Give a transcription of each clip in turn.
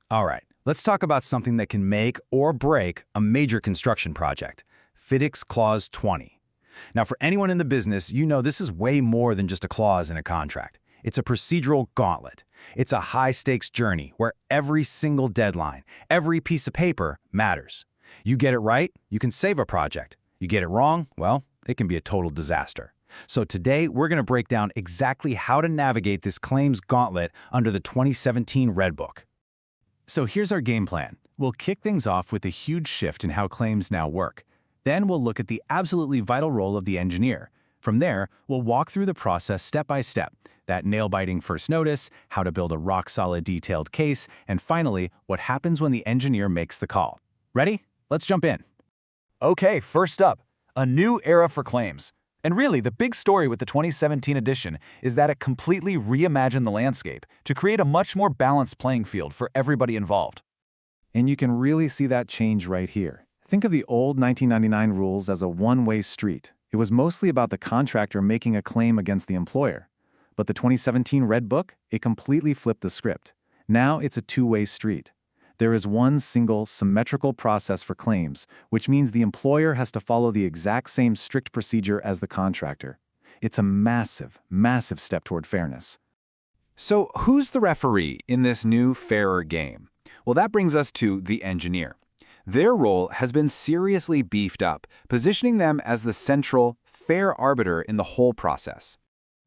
All right, let's talk about something that can make or break a major construction project. FIDIC's Clause 20. Now, for anyone in the business, you know this is way more than just a clause in a contract. It's a procedural gauntlet. It's a high-stakes journey where every single deadline, every piece of paper matters. You get it right, you can save a project. You get it wrong, well, it can be a total disaster. So today, we're going to break down exactly how to navigate this claims gauntlet under the 2017 Red Book. So here's our game plan. We'll kick things off with a huge shift in how claims now work. Then we'll look at the absolutely vital role of the engineer. From there, we'll walk through the process step by step, that nail-biting first notice, how to build a rock-solid detailed case, and finally, what happens when the engineer makes the call. Ready? Let's jump in. Okay, first up, a new era for claims. And really, the big story with the 2017 edition is that it completely reimagined the landscape to create a much more balanced playing field for everybody involved. And you can really see that change right here. Think of the old 1999 rules as a one-way street. It was mostly about the contractor making a claim against the employer. But the 2017 Red Book, it completely flipped the script. Now it's a two-way street. There is one single, symmetrical process for claims, which means the employer has to follow the exact same strict procedure as the contractor. It's a massive, massive step toward fairness. So who's the referee in this new, fairer game? Well, that brings us to the engineer. Their role has been seriously beefed up, positioning them as the central, fair arbiter in the whole process.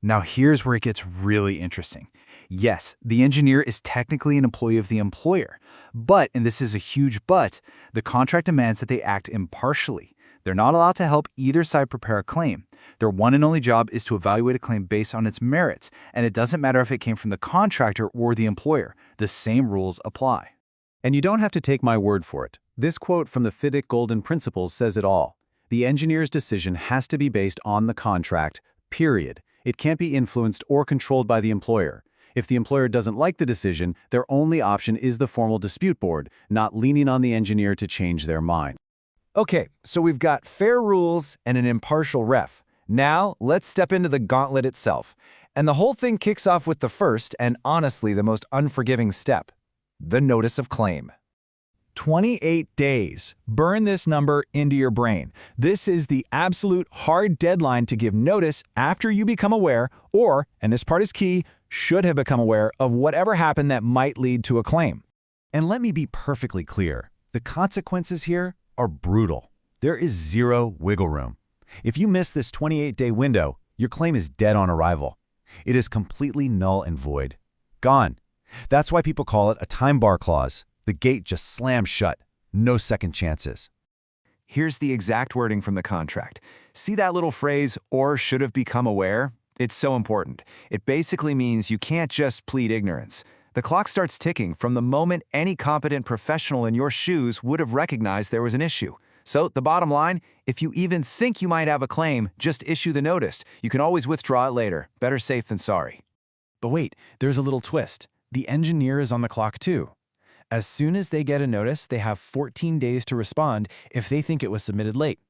Now here's where it gets really interesting. Yes, the engineer is technically an employee of the employer, but, and this is a huge but, the contract demands that they act impartially. They're not allowed to help either side prepare a claim. Their one and only job is to evaluate a claim based on its merits, and it doesn't matter if it came from the contractor or the employer. The same rules apply. And you don't have to take my word for it. This quote from the FIDIC Golden Principles says it all. The engineer's decision has to be based on the contract, period. It can't be influenced or controlled by the employer. If the employer doesn't like the decision, their only option is the formal dispute board, not leaning on the engineer to change their mind. Okay, so we've got fair rules and an impartial ref. Now, let's step into the gauntlet itself. And the whole thing kicks off with the first and honestly the most unforgiving step, the notice of claim. 28 days. Burn this number into your brain. This is the absolute hard deadline to give notice after you become aware or, and this part is key, should have become aware of whatever happened that might lead to a claim. And let me be perfectly clear. The consequences here are brutal. There is zero wiggle room. If you miss this 28-day window, your claim is dead on arrival. It is completely null and void. Gone. That's why people call it a time bar clause. The gate just slams shut. No second chances. Here's the exact wording from the contract. See that little phrase, or should have become aware? It's so important. It basically means you can't just plead ignorance. The clock starts ticking from the moment any competent professional in your shoes would have recognized there was an issue. So the bottom line, if you even think you might have a claim, just issue the notice. You can always withdraw it later. Better safe than sorry. But wait, there's a little twist. The engineer is on the clock too. As soon as they get a notice, they have 14 days to respond if they think it was submitted late.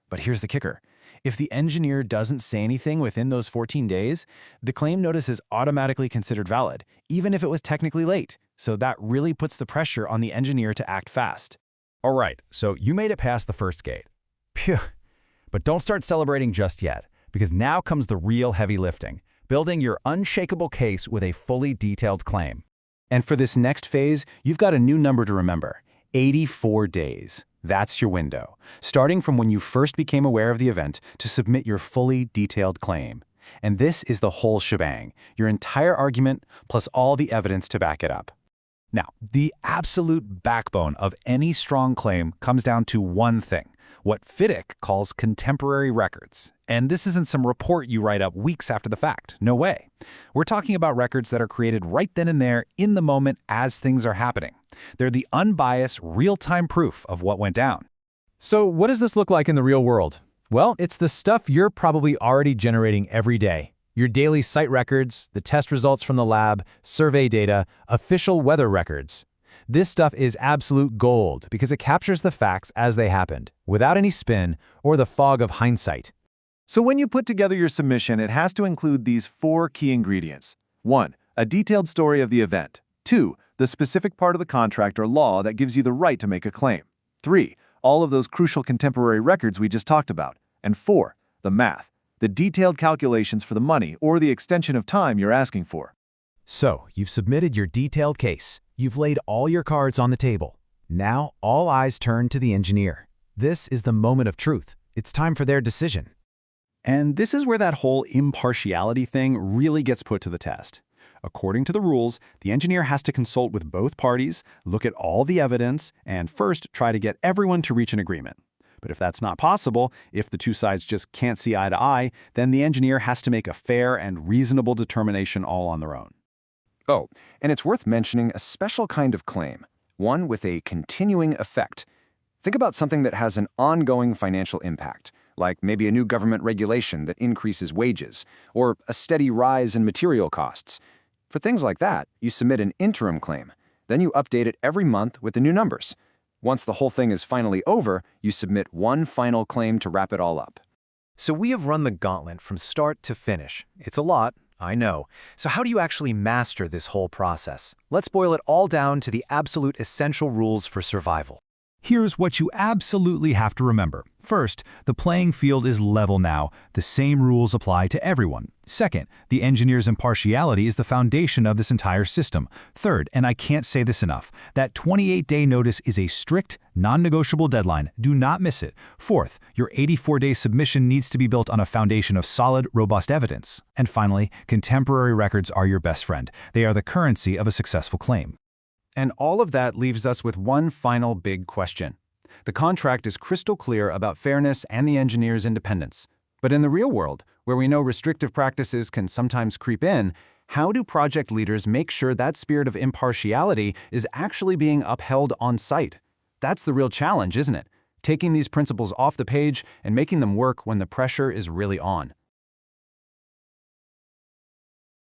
But here's the kicker. If the engineer doesn't say anything within those 14 days, the claim notice is automatically considered valid, even if it was technically late. So that really puts the pressure on the engineer to act fast. All right, so you made it past the first gate. Phew. But don't start celebrating just yet, because now comes the real heavy lifting, building your unshakable case with a fully detailed claim. And for this next phase, you've got a new number to remember, 84 days. That's your window, starting from when you first became aware of the event to submit your fully detailed claim. And this is the whole shebang, your entire argument plus all the evidence to back it up. Now, the absolute backbone of any strong claim comes down to one thing, what FIDIC calls contemporary records. And this isn't some report you write up weeks after the fact. No way. We're talking about records that are created right then and there in the moment as things are happening. They're the unbiased, real-time proof of what went down. So what does this look like in the real world? Well, it's the stuff you're probably already generating every day. Your daily site records, the test results from the lab, survey data, official weather records. This stuff is absolute gold because it captures the facts as they happened, without any spin or the fog of hindsight. So when you put together your submission, it has to include these 4 key ingredients. 1. A detailed story of the event. 2. the specific part of the contract or law that gives you the right to make a claim. 3. All of those crucial contemporary records we just talked about. And 4. The math, the detailed calculations for the money or the extension of time you're asking for. So, you've submitted your detailed case. You've laid all your cards on the table. Now, all eyes turn to the engineer. This is the moment of truth. It's time for their decision. And this is where that whole impartiality thing really gets put to the test. According to the rules, the engineer has to consult with both parties, look at all the evidence, and first try to get everyone to reach an agreement. But if that's not possible, if the two sides just can't see eye to eye, then the engineer has to make a fair and reasonable determination all on their own. Oh, and it's worth mentioning a special kind of claim, one with a continuing effect. Think about something that has an ongoing financial impact, like maybe a new government regulation that increases wages, or a steady rise in material costs. For things like that, you submit an interim claim. Then you update it every month with the new numbers. Once the whole thing is finally over, you submit one final claim to wrap it all up. So we have run the gauntlet from start to finish. It's a lot, I know. So how do you actually master this whole process? Let's boil it all down to the absolute essential rules for survival. Here's what you absolutely have to remember. First, the playing field is level now. The same rules apply to everyone. Second, the engineer's impartiality is the foundation of this entire system. Third, and I can't say this enough, that 28-day notice is a strict, non-negotiable deadline. Do not miss it. Fourth, your 84-day submission needs to be built on a foundation of solid, robust evidence. And finally, contemporary records are your best friend. They are the currency of a successful claim. And all of that leaves us with one final big question. The contract is crystal clear about fairness and the engineer's independence. But in the real world, where we know restrictive practices can sometimes creep in, how do project leaders make sure that spirit of impartiality is actually being upheld on site? That's the real challenge, isn't it? Taking these principles off the page and making them work when the pressure is really on.